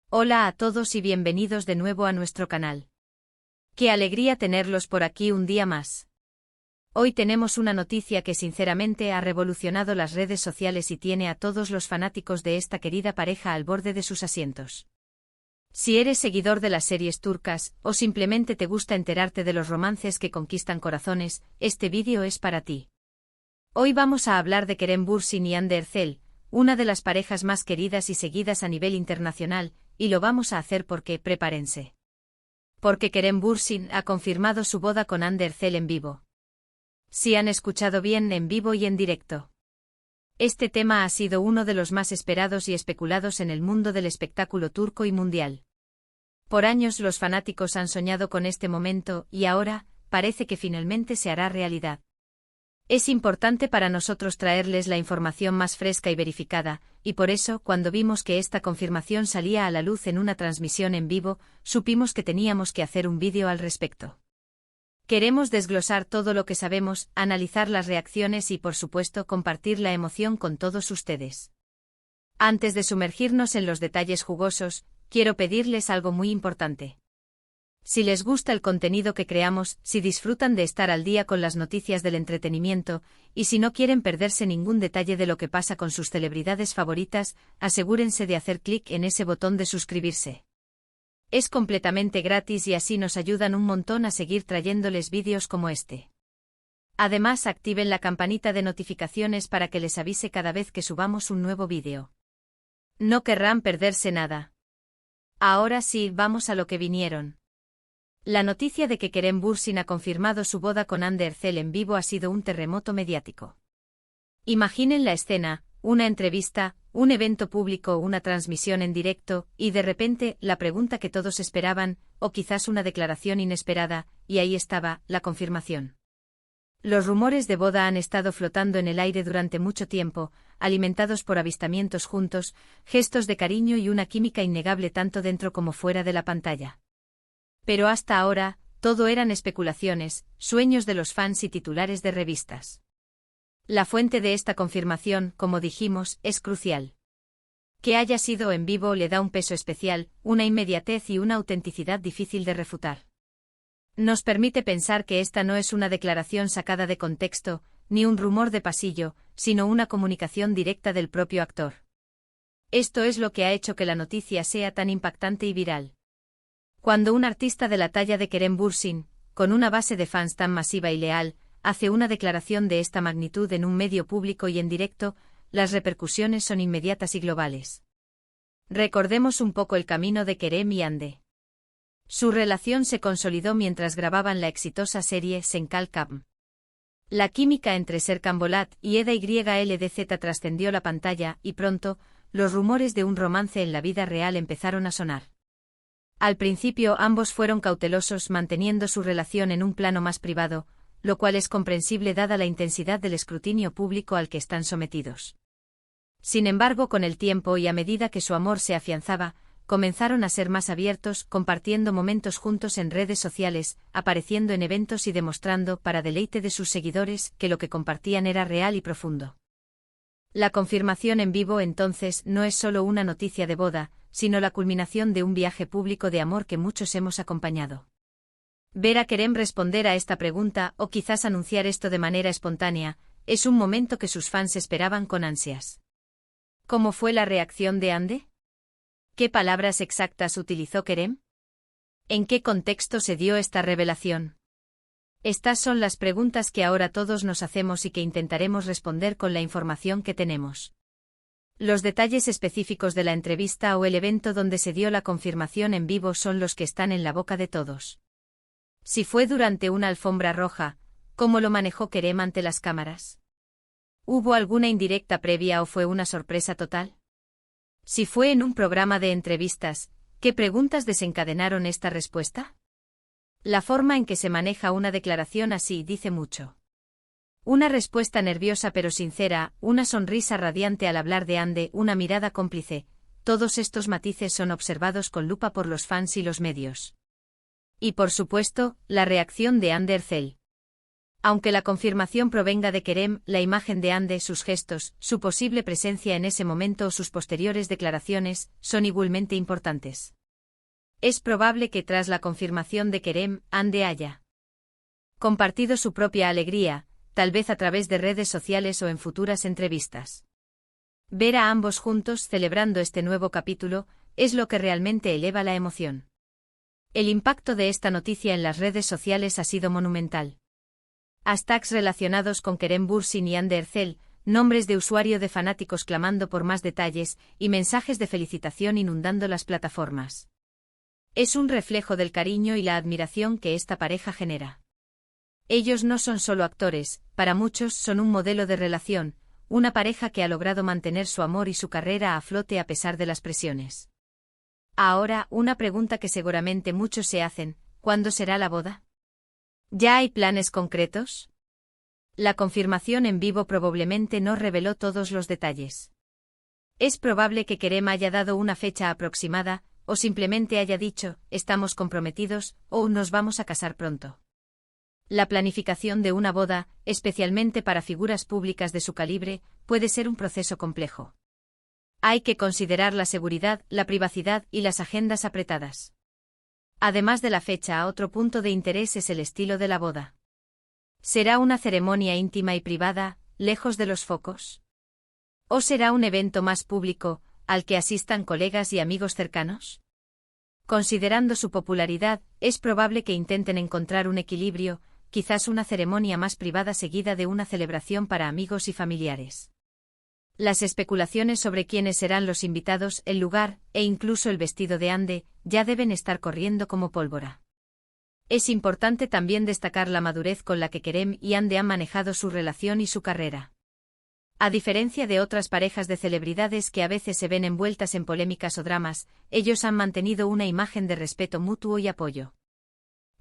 Hola a todos y bienvenidos de nuevo a nuestro canal. Qué alegría tenerlos por aquí un día más. Hoy tenemos una noticia que sinceramente ha revolucionado las redes sociales y tiene a todos los fanáticos de esta querida pareja al borde de sus asientos. Si eres seguidor de las series turcas, o simplemente te gusta enterarte de los romances que conquistan corazones, este vídeo es para ti. Hoy vamos a hablar de Kerem Bürsin y Hande Erçel, una de las parejas más queridas y seguidas a nivel internacional, y lo vamos a hacer prepárense. Porque Kerem Bürsin ha confirmado su boda con Hande Erçel en vivo. Si han escuchado bien, en vivo y en directo. Este tema ha sido uno de los más esperados y especulados en el mundo del espectáculo turco y mundial. Por años los fanáticos han soñado con este momento y ahora, parece que finalmente se hará realidad. Es importante para nosotros traerles la información más fresca y verificada, y por eso, cuando vimos que esta confirmación salía a la luz en una transmisión en vivo, supimos que teníamos que hacer un vídeo al respecto. Queremos desglosar todo lo que sabemos, analizar las reacciones y, por supuesto, compartir la emoción con todos ustedes. Antes de sumergirnos en los detalles jugosos, quiero pedirles algo muy importante. Si les gusta el contenido que creamos, si disfrutan de estar al día con las noticias del entretenimiento, y si no quieren perderse ningún detalle de lo que pasa con sus celebridades favoritas, asegúrense de hacer clic en ese botón de suscribirse. Es completamente gratis y así nos ayudan un montón a seguir trayéndoles vídeos como este. Además, activen la campanita de notificaciones para que les avise cada vez que subamos un nuevo vídeo. No querrán perderse nada. Ahora sí, vamos a lo que vinieron. La noticia de que Kerem Bürsin ha confirmado su boda con Hande Erçel en vivo ha sido un terremoto mediático. Imaginen la escena, una entrevista, un evento público, una transmisión en directo, y de repente, la pregunta que todos esperaban, o quizás una declaración inesperada, y ahí estaba, la confirmación. Los rumores de boda han estado flotando en el aire durante mucho tiempo, alimentados por avistamientos juntos, gestos de cariño y una química innegable tanto dentro como fuera de la pantalla. Pero hasta ahora, todo eran especulaciones, sueños de los fans y titulares de revistas. La fuente de esta confirmación, como dijimos, es crucial. Que haya sido en vivo le da un peso especial, una inmediatez y una autenticidad difícil de refutar. Nos permite pensar que esta no es una declaración sacada de contexto, ni un rumor de pasillo, sino una comunicación directa del propio actor. Esto es lo que ha hecho que la noticia sea tan impactante y viral. Cuando un artista de la talla de Kerem Bürsin, con una base de fans tan masiva y leal, hace una declaración de esta magnitud en un medio público y en directo, las repercusiones son inmediatas y globales. Recordemos un poco el camino de Kerem y Hande. Su relación se consolidó mientras grababan la exitosa serie Senkal Kam. La química entre Serkan Bolat y Eda YLDZ trascendió la pantalla y pronto, los rumores de un romance en la vida real empezaron a sonar. Al principio ambos fueron cautelosos manteniendo su relación en un plano más privado, lo cual es comprensible dada la intensidad del escrutinio público al que están sometidos. Sin embargo, con el tiempo y a medida que su amor se afianzaba, comenzaron a ser más abiertos, compartiendo momentos juntos en redes sociales, apareciendo en eventos y demostrando, para deleite de sus seguidores, que lo que compartían era real y profundo. La confirmación en vivo entonces no es solo una noticia de boda, sino la culminación de un viaje público de amor que muchos hemos acompañado. Ver a Kerem responder a esta pregunta o quizás anunciar esto de manera espontánea, es un momento que sus fans esperaban con ansias. ¿Cómo fue la reacción de Hande? ¿Qué palabras exactas utilizó Kerem? ¿En qué contexto se dio esta revelación? Estas son las preguntas que ahora todos nos hacemos y que intentaremos responder con la información que tenemos. Los detalles específicos de la entrevista o el evento donde se dio la confirmación en vivo son los que están en la boca de todos. Si fue durante una alfombra roja, ¿cómo lo manejó Kerem ante las cámaras? ¿Hubo alguna indirecta previa o fue una sorpresa total? Si fue en un programa de entrevistas, ¿qué preguntas desencadenaron esta respuesta? La forma en que se maneja una declaración así dice mucho. Una respuesta nerviosa pero sincera, una sonrisa radiante al hablar de Hande, una mirada cómplice, todos estos matices son observados con lupa por los fans y los medios. Y por supuesto, la reacción de Hande Erçel. Aunque la confirmación provenga de Kerem, la imagen de Hande, sus gestos, su posible presencia en ese momento o sus posteriores declaraciones, son igualmente importantes. Es probable que tras la confirmación de Kerem, Hande haya compartido su propia alegría, tal vez a través de redes sociales o en futuras entrevistas. Ver a ambos juntos celebrando este nuevo capítulo es lo que realmente eleva la emoción. El impacto de esta noticia en las redes sociales ha sido monumental. Hashtags relacionados con Kerem Bürsin y Hande Erçel, nombres de usuario de fanáticos clamando por más detalles y mensajes de felicitación inundando las plataformas. Es un reflejo del cariño y la admiración que esta pareja genera. Ellos no son solo actores, para muchos son un modelo de relación, una pareja que ha logrado mantener su amor y su carrera a flote a pesar de las presiones. Ahora, una pregunta que seguramente muchos se hacen: ¿cuándo será la boda? ¿Ya hay planes concretos? La confirmación en vivo probablemente no reveló todos los detalles. Es probable que Kerem haya dado una fecha aproximada, o simplemente haya dicho, estamos comprometidos, o nos vamos a casar pronto. La planificación de una boda, especialmente para figuras públicas de su calibre, puede ser un proceso complejo. Hay que considerar la seguridad, la privacidad y las agendas apretadas. Además de la fecha, otro punto de interés es el estilo de la boda. ¿Será una ceremonia íntima y privada, lejos de los focos? ¿O será un evento más público, al que asistan colegas y amigos cercanos? Considerando su popularidad, es probable que intenten encontrar un equilibrio, quizás una ceremonia más privada seguida de una celebración para amigos y familiares. Las especulaciones sobre quiénes serán los invitados, el lugar, e incluso el vestido de Hande, ya deben estar corriendo como pólvora. Es importante también destacar la madurez con la que Kerem y Hande han manejado su relación y su carrera. A diferencia de otras parejas de celebridades que a veces se ven envueltas en polémicas o dramas, ellos han mantenido una imagen de respeto mutuo y apoyo.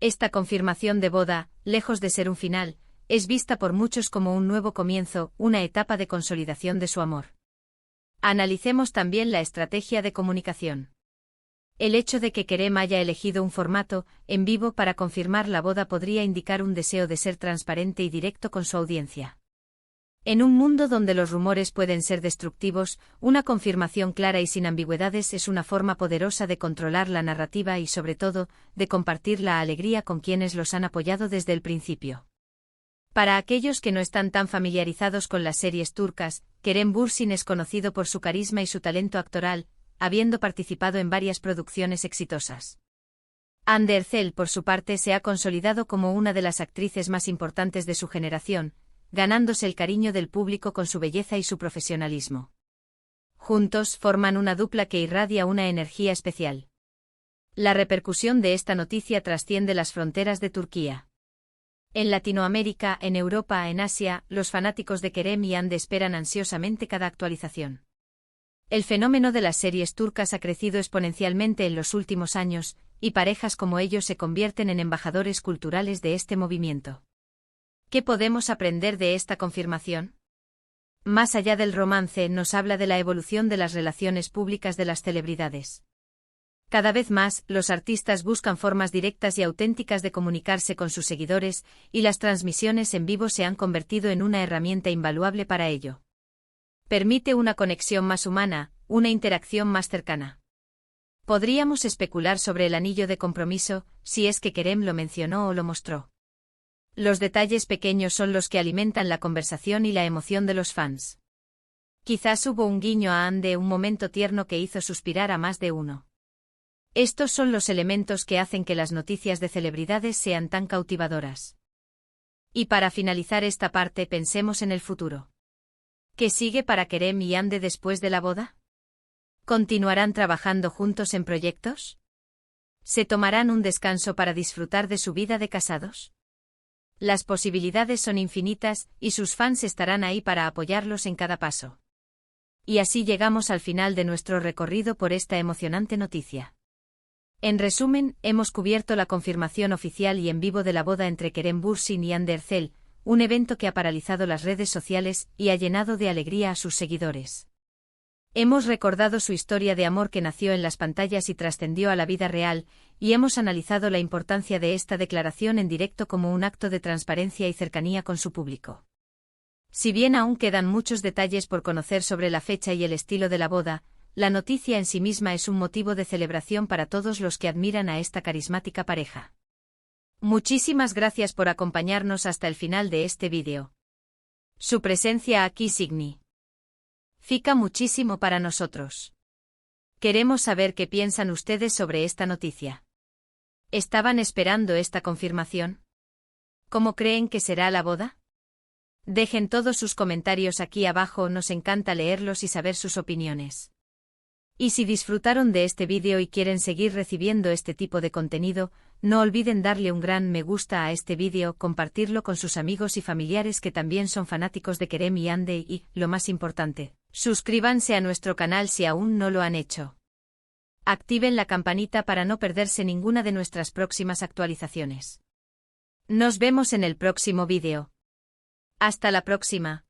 Esta confirmación de boda, lejos de ser un final, es vista por muchos como un nuevo comienzo, una etapa de consolidación de su amor. Analicemos también la estrategia de comunicación. El hecho de que Kerem haya elegido un formato en vivo para confirmar la boda podría indicar un deseo de ser transparente y directo con su audiencia. En un mundo donde los rumores pueden ser destructivos, una confirmación clara y sin ambigüedades es una forma poderosa de controlar la narrativa y, sobre todo, de compartir la alegría con quienes los han apoyado desde el principio. Para aquellos que no están tan familiarizados con las series turcas, Kerem Bürsin es conocido por su carisma y su talento actoral, habiendo participado en varias producciones exitosas. Hande Erçel, por su parte, se ha consolidado como una de las actrices más importantes de su generación, ganándose el cariño del público con su belleza y su profesionalismo. Juntos forman una dupla que irradia una energía especial. La repercusión de esta noticia trasciende las fronteras de Turquía. En Latinoamérica, en Europa, en Asia, los fanáticos de Kerem y Hande esperan ansiosamente cada actualización. El fenómeno de las series turcas ha crecido exponencialmente en los últimos años, y parejas como ellos se convierten en embajadores culturales de este movimiento. ¿Qué podemos aprender de esta confirmación? Más allá del romance, nos habla de la evolución de las relaciones públicas de las celebridades. Cada vez más, los artistas buscan formas directas y auténticas de comunicarse con sus seguidores, y las transmisiones en vivo se han convertido en una herramienta invaluable para ello. Permite una conexión más humana, una interacción más cercana. Podríamos especular sobre el anillo de compromiso, si es que Kerem lo mencionó o lo mostró. Los detalles pequeños son los que alimentan la conversación y la emoción de los fans. Quizás hubo un guiño a Hande, un momento tierno que hizo suspirar a más de uno. Estos son los elementos que hacen que las noticias de celebridades sean tan cautivadoras. Y para finalizar esta parte, pensemos en el futuro. ¿Qué sigue para Kerem y Hande después de la boda? ¿Continuarán trabajando juntos en proyectos? ¿Se tomarán un descanso para disfrutar de su vida de casados? Las posibilidades son infinitas, y sus fans estarán ahí para apoyarlos en cada paso. Y así llegamos al final de nuestro recorrido por esta emocionante noticia. En resumen, hemos cubierto la confirmación oficial y en vivo de la boda entre Kerem Bürsin y Hande Erçel, un evento que ha paralizado las redes sociales y ha llenado de alegría a sus seguidores. Hemos recordado su historia de amor que nació en las pantallas y trascendió a la vida real, y hemos analizado la importancia de esta declaración en directo como un acto de transparencia y cercanía con su público. Si bien aún quedan muchos detalles por conocer sobre la fecha y el estilo de la boda, la noticia en sí misma es un motivo de celebración para todos los que admiran a esta carismática pareja. Muchísimas gracias por acompañarnos hasta el final de este vídeo. Su presencia aquí significa muchísimo para nosotros. Queremos saber qué piensan ustedes sobre esta noticia. ¿Estaban esperando esta confirmación? ¿Cómo creen que será la boda? Dejen todos sus comentarios aquí abajo, nos encanta leerlos y saber sus opiniones. Y si disfrutaron de este vídeo y quieren seguir recibiendo este tipo de contenido, no olviden darle un gran me gusta a este vídeo, compartirlo con sus amigos y familiares que también son fanáticos de Kerem y Hande y, lo más importante, suscríbanse a nuestro canal si aún no lo han hecho. Activen la campanita para no perderse ninguna de nuestras próximas actualizaciones. Nos vemos en el próximo vídeo. Hasta la próxima.